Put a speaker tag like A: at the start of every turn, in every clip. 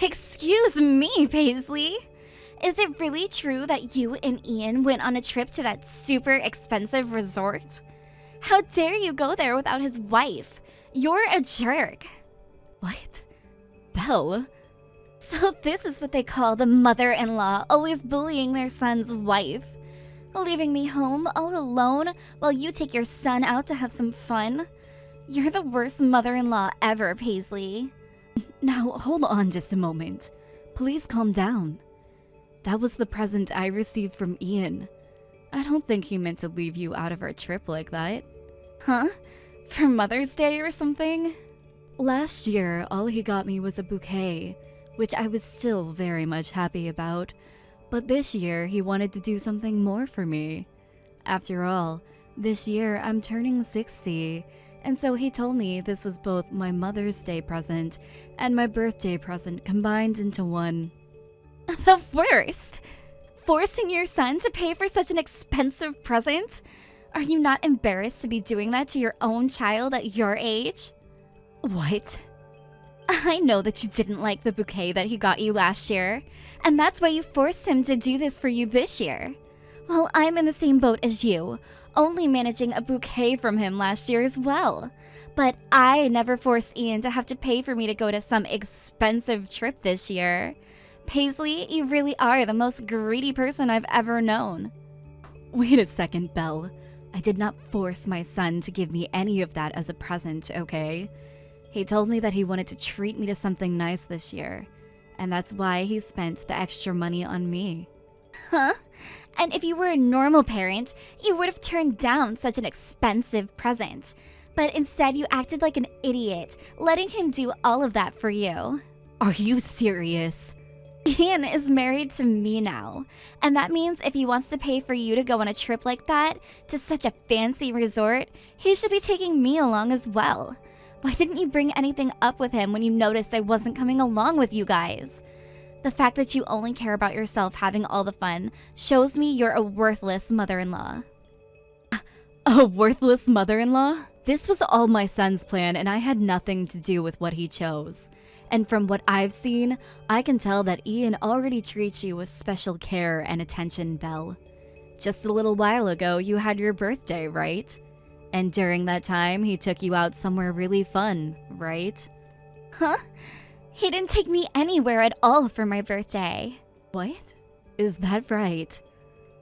A: Excuse me, Paisley. Is it really true that you and Ian went on a trip to that super expensive resort? How dare you go there without his wife? You're a jerk. What? Belle? So this is what they call the mother-in-law always bullying their son's wife. Leaving me home all alone while you take your son out to have some fun? You're the worst mother-in-law ever, Paisley.
B: Now, hold on just a moment. Please calm down. That was the present I received from Ian. I don't think he meant to leave you out of our trip like that.
A: Huh? For Mother's Day or something?
B: Last year, all he got me was a bouquet, which I was still very much happy about. But this year, he wanted to do something more for me. After all, this year I'm turning 60, and so he told me this was both my Mother's Day present and my birthday present combined into one.
A: The worst! Forcing your son to pay for such an expensive present? Are you not embarrassed to be doing that to your own child at your age?
B: What?
A: I know that you didn't like the bouquet that he got you last year, and that's why you forced him to do this for you this year. Well, I'm in the same boat as you, only managing a bouquet from him last year as well. But I never forced Ian to have to pay for me to go to some expensive trip this year. Paisley, you really are the most greedy person I've ever known.
B: Wait a second, Belle. I did not force my son to give me any of that as a present, okay? He told me that he wanted to treat me to something nice this year, and that's why he spent the extra money on me.
A: Huh? And if you were a normal parent, you would have turned down such an expensive present. But instead you acted like an idiot, letting him do all of that for you.
B: Are you serious?
A: Ian is married to me now, and that means if he wants to pay for you to go on a trip like that, to such a fancy resort, he should be taking me along as well. Why didn't you bring anything up with him when you noticed I wasn't coming along with you guys? The fact that you only care about yourself having all the fun shows me you're a worthless mother-in-law.
B: A worthless mother-in-law? This was all my son's plan, and I had nothing to do with what he chose. And from what I've seen, I can tell that Ian already treats you with special care and attention, Belle. Just a little while ago, you had your birthday, right? And during that time, he took you out somewhere really fun, right?
A: Huh? He didn't take me anywhere at all for my birthday.
B: What? Is that right?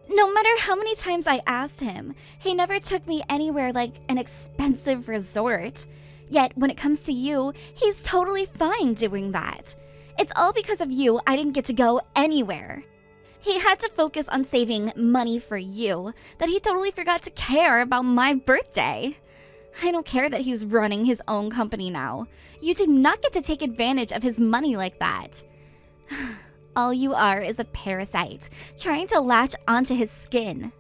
A: No matter how many times I asked him, he never took me anywhere like an expensive resort. Yet, when it comes to you, he's totally fine doing that. It's all because of you I didn't get to go anywhere. He had to focus on saving money for you, that he totally forgot to care about my birthday. I don't care that he's running his own company now. You do not get to take advantage of his money like that. All you are is a parasite, trying to latch onto his skin.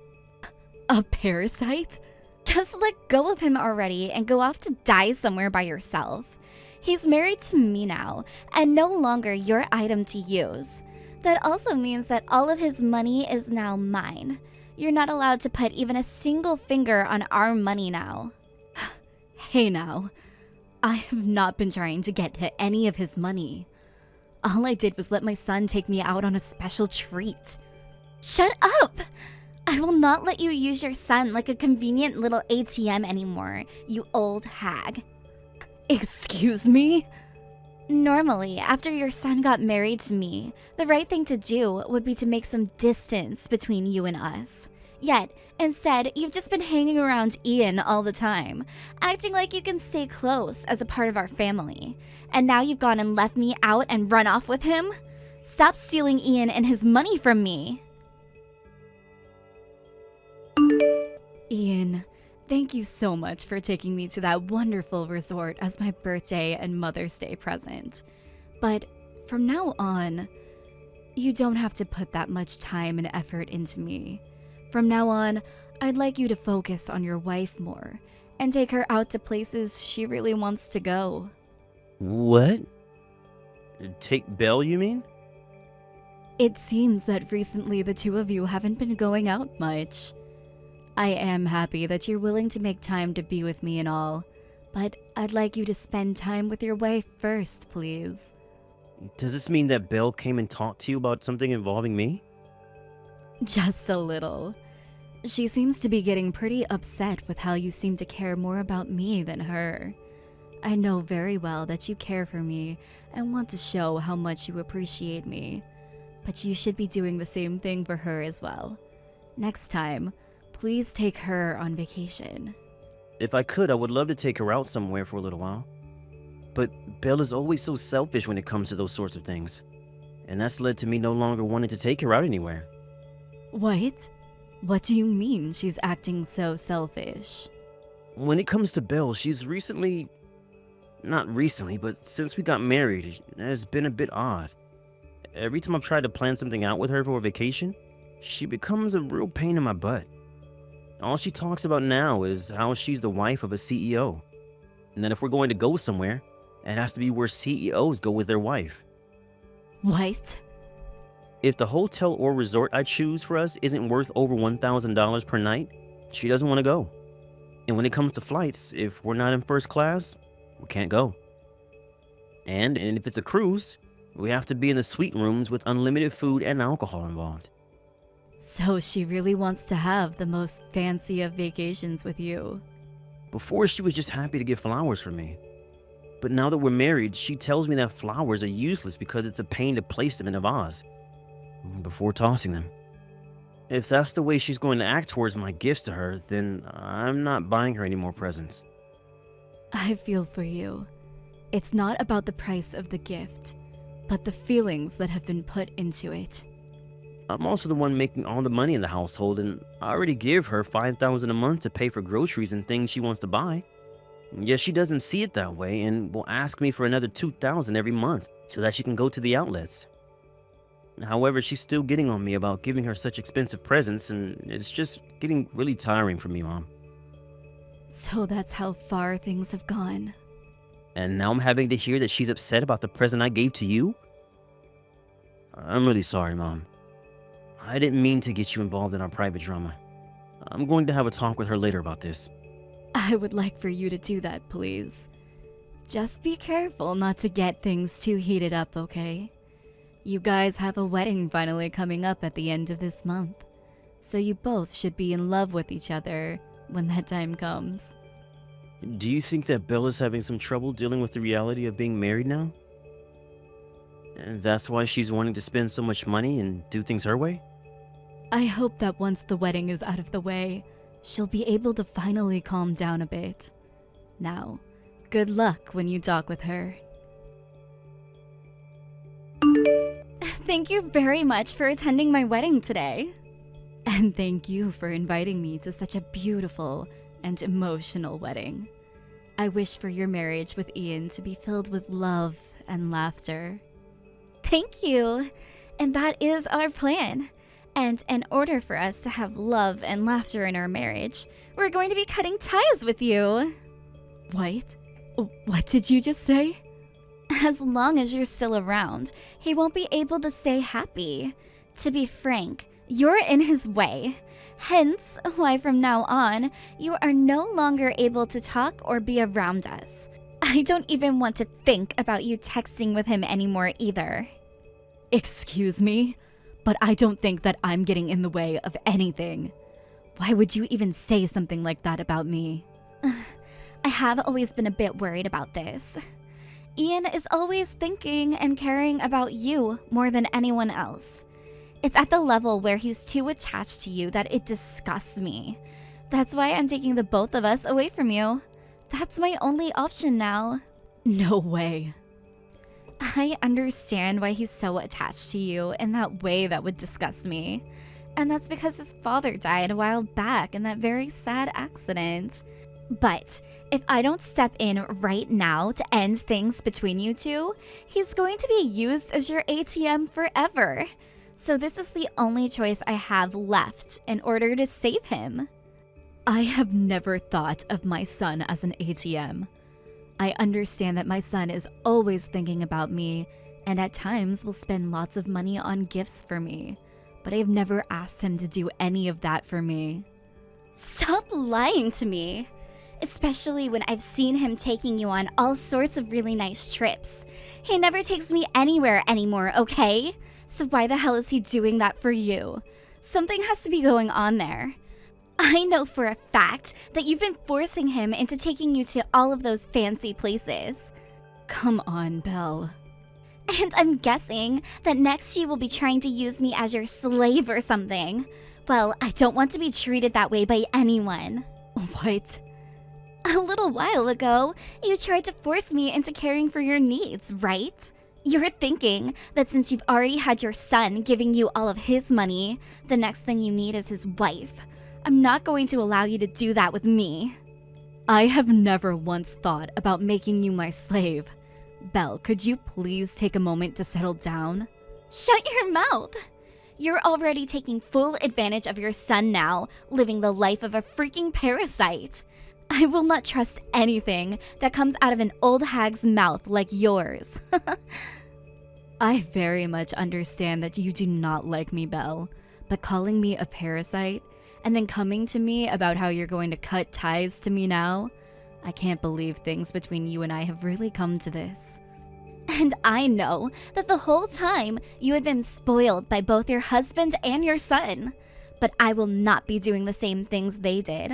B: A parasite?
A: Just let go of him already and go off to die somewhere by yourself. He's married to me now, and no longer your item to use. That also means that all of his money is now mine. You're not allowed to put even a single finger on our money now.
B: Hey now, I have not been trying to get to any of his money. All I did was let my son take me out on a special treat.
A: Shut up! I will not let you use your son like a convenient little ATM anymore, you old hag.
B: Excuse me?
A: Normally, after your son got married to me, the right thing to do would be to make some distance between you and us. Yet, instead, you've just been hanging around Ian all the time, acting like you can stay close as a part of our family. And now you've gone and left me out and run off with him? Stop stealing Ian and his money from me!
B: Ian, thank you so much for taking me to that wonderful resort as my birthday and Mother's Day present. But from now on, you don't have to put that much time and effort into me. From now on, I'd like you to focus on your wife more and take her out to places she really wants to go.
C: What? Take Belle, you mean?
B: It seems that recently the two of you haven't been going out much. I am happy that you're willing to make time to be with me and all, but I'd like you to spend time with your wife first, please.
C: Does this mean that Belle came and talked to you about something involving me?
B: Just a little. She seems to be getting pretty upset with how you seem to care more about me than her. I know very well that you care for me and want to show how much you appreciate me, but you should be doing the same thing for her as well. Next time, please take her on vacation.
C: If I could, I would love to take her out somewhere for a little while. But Belle is always so selfish when it comes to those sorts of things. And that's led to me no longer wanting to take her out anywhere.
B: What? What do you mean she's acting so selfish?
C: When it comes to Belle, she's recently... Not recently, but since we got married, it has been a bit odd. Every time I've tried to plan something out with her for a vacation, she becomes a real pain in my butt. All she talks about now is how she's the wife of a CEO. And that if we're going to go somewhere, it has to be where CEOs go with their wife.
B: What?
C: If the hotel or resort I choose for us isn't worth over $1,000 per night, she doesn't want to go. And when it comes to flights, if we're not in first class, we can't go. And if it's a cruise, we have to be in the suite rooms with unlimited food and alcohol involved.
B: So she really wants to have the most fancy of vacations with you.
C: Before, she was just happy to get flowers for me. But now that we're married, she tells me that flowers are useless because it's a pain to place them in a vase before tossing them. If that's the way she's going to act towards my gifts to her, then I'm not buying her any more presents.
B: I feel for you. It's not about the price of the gift, but the feelings that have been put into it.
C: I'm also the one making all the money in the household, and I already give her $5,000 a month to pay for groceries and things she wants to buy. Yet she doesn't see it that way and will ask me for another $2,000 every month so that she can go to the outlets. However, she's still getting on me about giving her such expensive presents, and it's just getting really tiring for me, Mom.
B: So that's how far things have gone.
C: And now I'm having to hear that she's upset about the present I gave to you? I'm really sorry, Mom. I didn't mean to get you involved in our private drama. I'm going to have a talk with her later about this.
B: I would like for you to do that, please. Just be careful not to get things too heated up, okay? You guys have a wedding finally coming up at the end of this month, so you both should be in love with each other when that time comes.
C: Do you think that Belle is having some trouble dealing with the reality of being married now? And that's why she's wanting to spend so much money and do things her way?
B: I hope that once the wedding is out of the way, she'll be able to finally calm down a bit. Now, good luck when you talk with her.
A: Thank you very much for attending my wedding today.
B: And thank you for inviting me to such a beautiful and emotional wedding. I wish for your marriage with Ian to be filled with love and laughter.
A: Thank you. And that is our plan. And in order for us to have love and laughter in our marriage, we're going to be cutting ties with you.
B: What? What did you just say?
A: As long as you're still around, he won't be able to stay happy. To be frank, you're in his way. Hence, why from now on, you are no longer able to talk or be around us. I don't even want to think about you texting with him anymore either.
B: Excuse me, but I don't think that I'm getting in the way of anything. Why would you even say something like that about me?
A: I have always been a bit worried about this. Ian is always thinking and caring about you more than anyone else. It's at the level where he's too attached to you that it disgusts me. That's why I'm taking the both of us away from you. That's my only option now.
B: No way.
A: I understand why he's so attached to you in that way that would disgust me. And that's because his father died a while back in that very sad accident. But if I don't step in right now to end things between you two, he's going to be used as your ATM forever. So this is the only choice I have left in order to save him.
B: I have never thought of my son as an ATM. I understand that my son is always thinking about me and at times will spend lots of money on gifts for me, but I have never asked him to do any of that for me.
A: Stop lying to me. especially when I've seen him taking you on all sorts of really nice trips. He never takes me anywhere anymore, okay? So why the hell is he doing that for you? Something has to be going on there. I know for a fact that you've been forcing him into taking you to all of those fancy places.
B: Come on, Belle.
A: And I'm guessing that next you will be trying to use me as your slave or something. Well, I don't want to be treated that way by anyone.
B: What?
A: A little while ago, you tried to force me into caring for your needs, right? You're thinking that since you've already had your son giving you all of his money, the next thing you need is his wife. I'm not going to allow you to do that with me.
B: I have never once thought about making you my slave. Belle, could you please take a moment to settle down?
A: Shut your mouth! You're already taking full advantage of your son now, living the life of a freaking parasite. I will not trust anything that comes out of an old hag's mouth like yours.
B: I very much understand that you do not like me, Belle, but calling me a parasite and then coming to me about how you're going to cut ties to me now, I can't believe things between you and I have really come to this.
A: And I know that the whole time you had been spoiled by both your husband and your son. But I will not be doing the same things they did.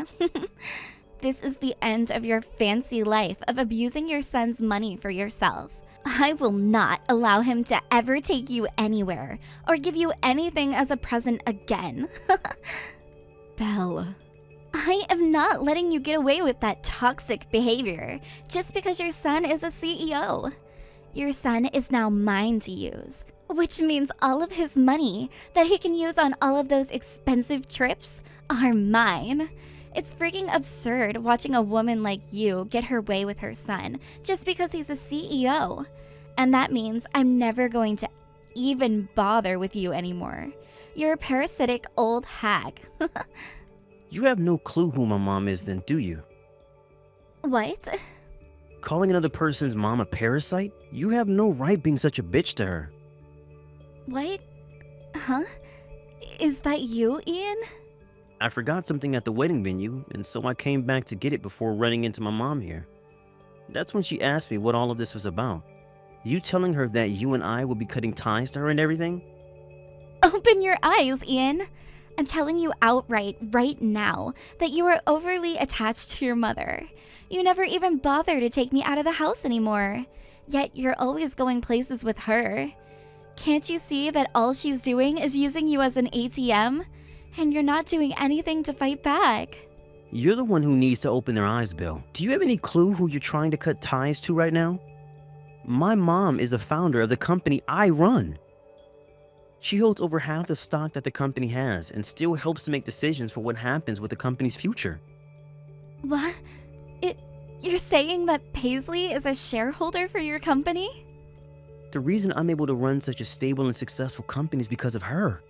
A: This is the end of your fancy life of abusing your son's money for yourself. I will not allow him to ever take you anywhere or give you anything as a present again.
B: Belle.
A: I am not letting you get away with that toxic behavior just because your son is a CEO. Your son is now mine to use, which means all of his money that he can use on all of those expensive trips are mine. It's freaking absurd watching a woman like you get her way with her son just because he's a CEO. And that means I'm never going to even bother with you anymore. You're a parasitic old hag.
C: You have no clue who my mom is then, do you?
A: What?
C: Calling another person's mom a parasite? You have no right being such a bitch to her.
A: What? Huh? Is that you, Ian?
C: I forgot something at the wedding venue, and so I came back to get it before running into my mom here. That's when she asked me what all of this was about. You telling her that you and I will be cutting ties to her and everything?
A: Open your eyes, Ian. I'm telling you outright right now that you are overly attached to your mother. You never even bother to take me out of the house anymore. Yet you're always going places with her. Can't you see that all she's doing is using you as an ATM? And you're not doing anything to fight back.
C: You're the one who needs to open their eyes, Bill. Do you have any clue who you're trying to cut ties to right now? My mom is the founder of the company I run. She holds over half the stock that the company has and still helps to make decisions for what happens with the company's future.
A: What? You're saying that Paisley is a shareholder for your company?
C: The reason I'm able to run such a stable and successful company is because of her.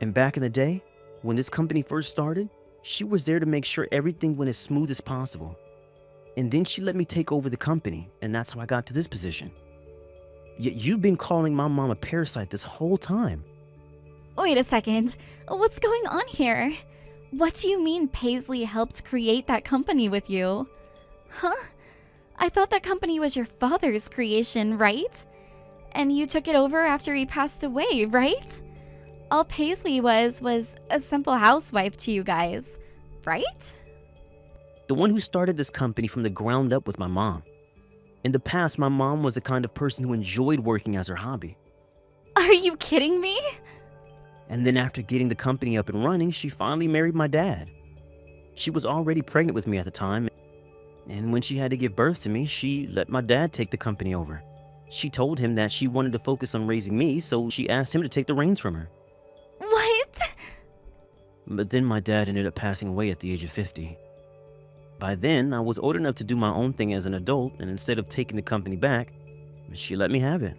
C: And back in the day, when this company first started, she was there to make sure everything went as smooth as possible. And then she let me take over the company, and that's how I got to this position. Yet you've been calling my mom a parasite this whole time.
A: Wait a second. What's going on here? What do you mean Paisley helped create that company with you? Huh? I thought that company was your father's creation, right? And you took it over after he passed away, right? All Paisley was a simple housewife to you guys, right?
C: The one who started this company from the ground up with my mom. In the past, my mom was the kind of person who enjoyed working as her hobby.
A: Are you kidding me?
C: And then after getting the company up and running, she finally married my dad. She was already pregnant with me at the time, and when she had to give birth to me, she let my dad take the company over. She told him that she wanted to focus on raising me, so she asked him to take the reins from her.
A: What?
C: But then my dad ended up passing away at the age of 50. By then, I was old enough to do my own thing as an adult, and instead of taking the company back, she let me have it.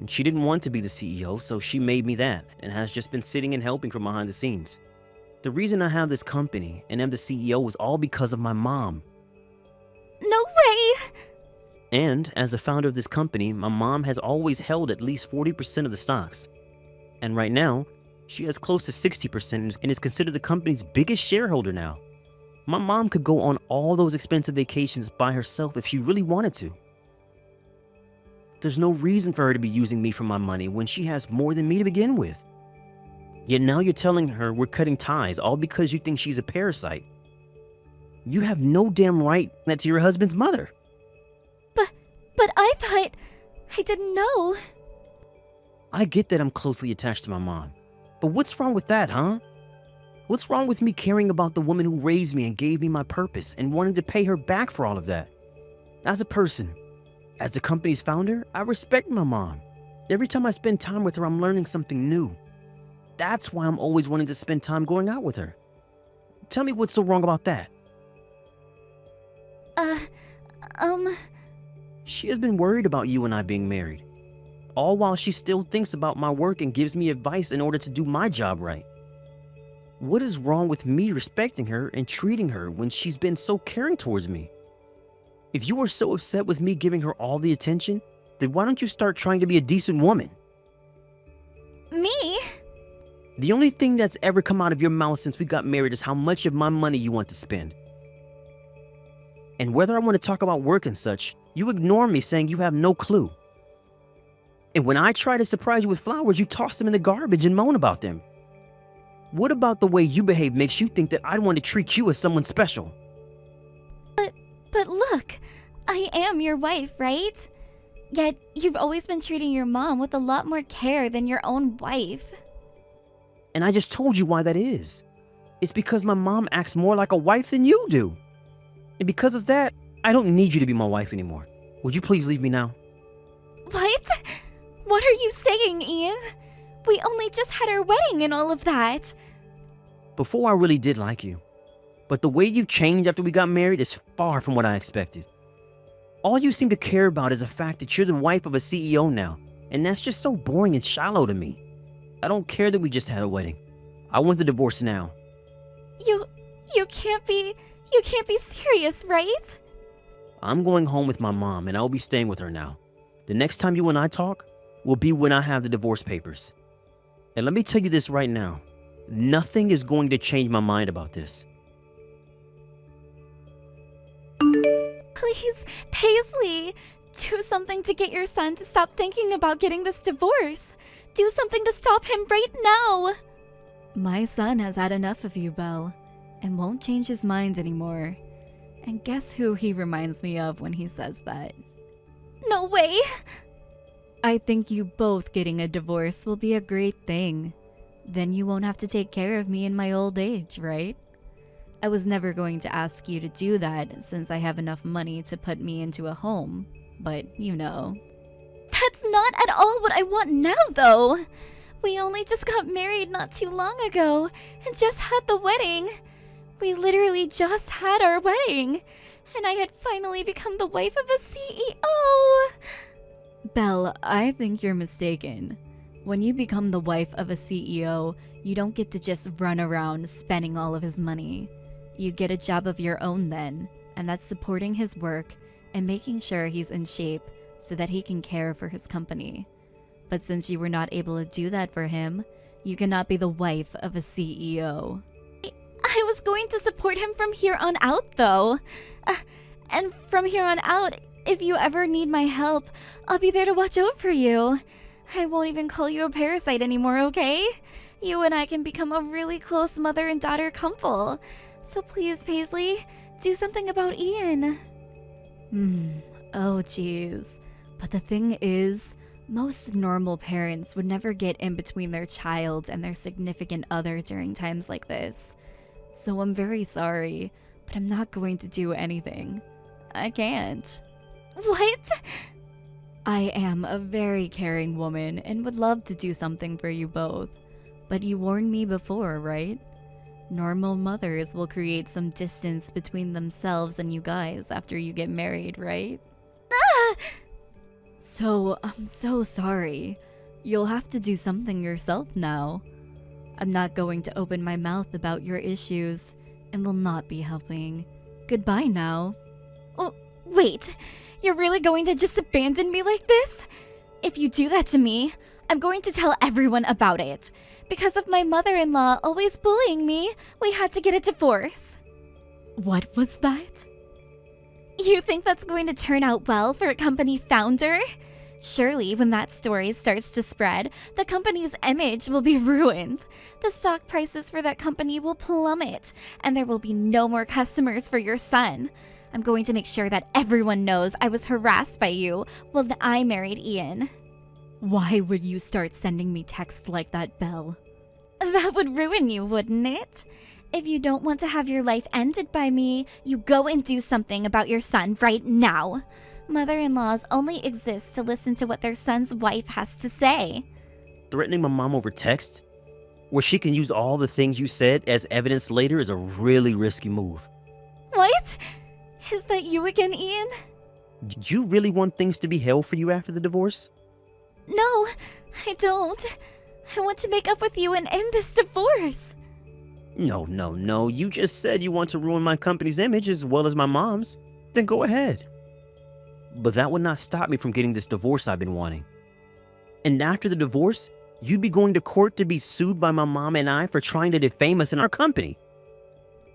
C: She didn't want to be the CEO, so she made me that, and has just been sitting and helping from behind the scenes. The reason I have this company and am the CEO was all because of my mom.
A: No way!
C: And as the founder of this company, my mom has always held at least 40% of the stocks. And right now, she has close to 60% and is considered the company's biggest shareholder now. My mom could go on all those expensive vacations by herself if she really wanted to. There's no reason for her to be using me for my money when she has more than me to begin with. Yet now you're telling her we're cutting ties all because you think she's a parasite. You have no damn right that to your husband's mother.
A: But I thought... I didn't know.
C: I get that I'm closely attached to my mom, but what's wrong with that, huh? What's wrong with me caring about the woman who raised me and gave me my purpose and wanting to pay her back for all of that? As a person, as the company's founder, I respect my mom. Every time I spend time with her, I'm learning something new. That's why I'm always wanting to spend time going out with her. Tell me what's so wrong about that? She has been worried about you and I being married, all while she still thinks about my work and gives me advice in order to do my job right. What is wrong with me respecting her and treating her when she's been so caring towards me? If you are so upset with me giving her all the attention, then why don't you start trying to be a decent woman?
A: Me?
C: The only thing that's ever come out of your mouth since we got married is how much of my money you want to spend. And whether I want to talk about work and such, you ignore me saying you have no clue. And when I try to surprise you with flowers, you toss them in the garbage and moan about them. What about the way you behave makes you think that I'd want to treat you as someone special?
A: But look, I am your wife, right? Yet you've always been treating your mom with a lot more care than your own wife.
C: And I just told you why that is. It's because my mom acts more like a wife than you do. And because of that, I don't need you to be my wife anymore. Would you please leave me now?
A: What? What are you saying, Ian? We only just had our wedding and all of that.
C: Before I really did like you. But the way you've changed after we got married is far from what I expected. All you seem to care about is the fact that you're the wife of a CEO now. And that's just so boring and shallow to me. I don't care that we just had a wedding. I want the divorce now.
A: You can't be serious, right?
C: I'm going home with my mom and I'll be staying with her now. The next time you and I talk will be when I have the divorce papers. And let me tell you this right now. Nothing is going to change my mind about this.
A: Please, Paisley, do something to get your son to stop thinking about getting this divorce. Do something to stop him right now.
B: My son has had enough of you, Belle, and won't change his mind anymore. And guess who he reminds me of when he says that?
A: No way.
B: I think you both getting a divorce will be a great thing. Then you won't have to take care of me in my old age, right? I was never going to ask you to do that since I have enough money to put me into a home, but you know.
A: That's not at all what I want now, though. We only just got married not too long ago and just had the wedding. We literally just had our wedding, and I had finally become the wife of a CEO.
B: Belle, I think you're mistaken. When you become the wife of a CEO, you don't get to just run around spending all of his money. You get a job of your own then, and that's supporting his work and making sure he's in shape so that he can care for his company. But since you were not able to do that for him, you cannot be the wife of a CEO.
A: I was going to support him from here on out, though. And from here on out, if you ever need my help, I'll be there to watch out for you. I won't even call you a parasite anymore, okay? You and I can become a really close mother and daughter couple. So please, Paisley, do something about Ian.
B: Oh jeez. But the thing is, most normal parents would never get in between their child and their significant other during times like this. So I'm very sorry, but I'm not going to do anything. I can't.
A: What?
B: I am a very caring woman and would love to do something for you both. But you warned me before, right? Normal mothers will create some distance between themselves and you guys after you get married, right? So, I'm so sorry. You'll have to do something yourself now. I'm not going to open my mouth about your issues and will not be helping. Goodbye now.
A: Oh, wait. You're really going to just abandon me like this? If you do that to me, I'm going to tell everyone about it. Because of my mother-in-law always bullying me, we had to get a divorce.
B: What was that?
A: You think that's going to turn out well for a company founder? Surely, when that story starts to spread, the company's image will be ruined. The stock prices for that company will plummet, and there will be no more customers for your son. I'm going to make sure that everyone knows I was harassed by you when I married Ian.
B: Why would you start sending me texts like that, Belle?
A: That would ruin you, wouldn't it? If you don't want to have your life ended by me, you go and do something about your son right now. Mother-in-laws only exist to listen to what their son's wife has to say.
C: Threatening my mom over text, where she can use all the things you said as evidence later, is a really risky move.
A: What? Is that you again, Ian?
C: Did you really want things to be hell for you after the divorce?
A: No, I don't. I want to make up with you and end this divorce.
C: No. You just said you want to ruin my company's image as well as my mom's. Then go ahead. But that would not stop me from getting this divorce I've been wanting. And after the divorce, you'd be going to court to be sued by my mom and I for trying to defame us in our company.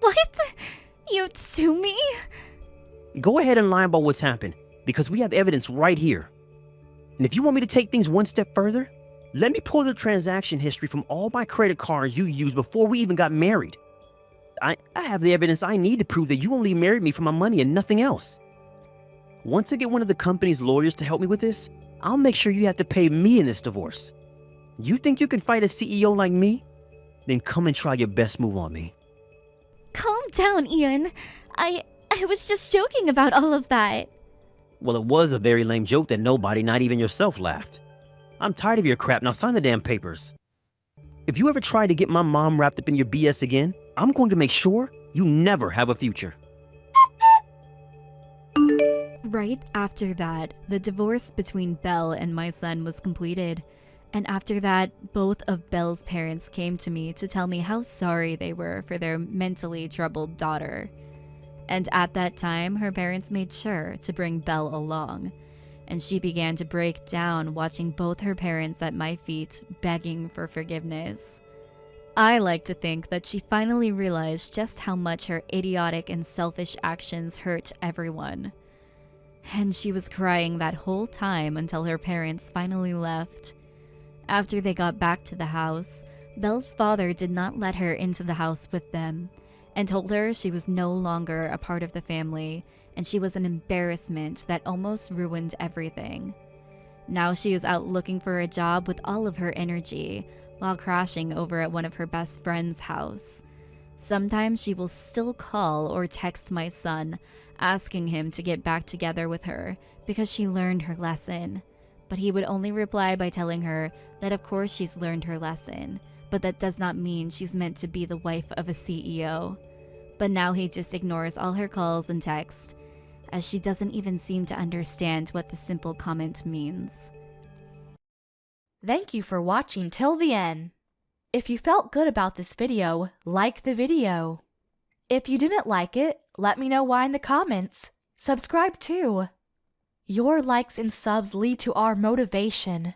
A: What? You'd sue me?
C: Go ahead and lie about what's happened, because we have evidence right here. And if you want me to take things one step further, let me pull the transaction history from all my credit cards you used before we even got married. I have the evidence I need to prove that you only married me for my money and nothing else. Once I get one of the company's lawyers to help me with this, I'll make sure you have to pay me in this divorce. You think you can fight a CEO like me? Then come and try your best move on me.
A: Calm down, Ian. I was just joking about all of that.
C: Well, it was a very lame joke that nobody, not even yourself, laughed. I'm tired of your crap. Now sign the damn papers. If you ever try to get my mom wrapped up in your BS again, I'm going to make sure you never have a future.
B: Right after that, the divorce between Belle and my son was completed. And after that, both of Belle's parents came to me to tell me how sorry they were for their mentally troubled daughter. And at that time, her parents made sure to bring Belle along. And she began to break down, watching both her parents at my feet, begging for forgiveness. I like to think that she finally realized just how much her idiotic and selfish actions hurt everyone. And she was crying that whole time until her parents finally left. After they got back to the house, Belle's father did not let her into the house with them, and told her she was no longer a part of the family, and she was an embarrassment that almost ruined everything. Now she is out looking for a job with all of her energy, while crashing over at one of her best friend's house. Sometimes she will still call or text my son, asking him to get back together with her because she learned her lesson. But he would only reply by telling her that of course she's learned her lesson, but that does not mean she's meant to be the wife of a CEO. But now he just ignores all her calls and texts, as she doesn't even seem to understand what the simple comment means.
D: Thank you for watching till the end. If you felt good about this video, like the video. If you didn't like it, let me know why in the comments. Subscribe too. Your likes and subs lead to our motivation.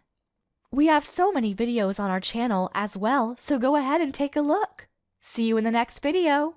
D: We have so many videos on our channel as well, so go ahead and take a look. See you in the next video.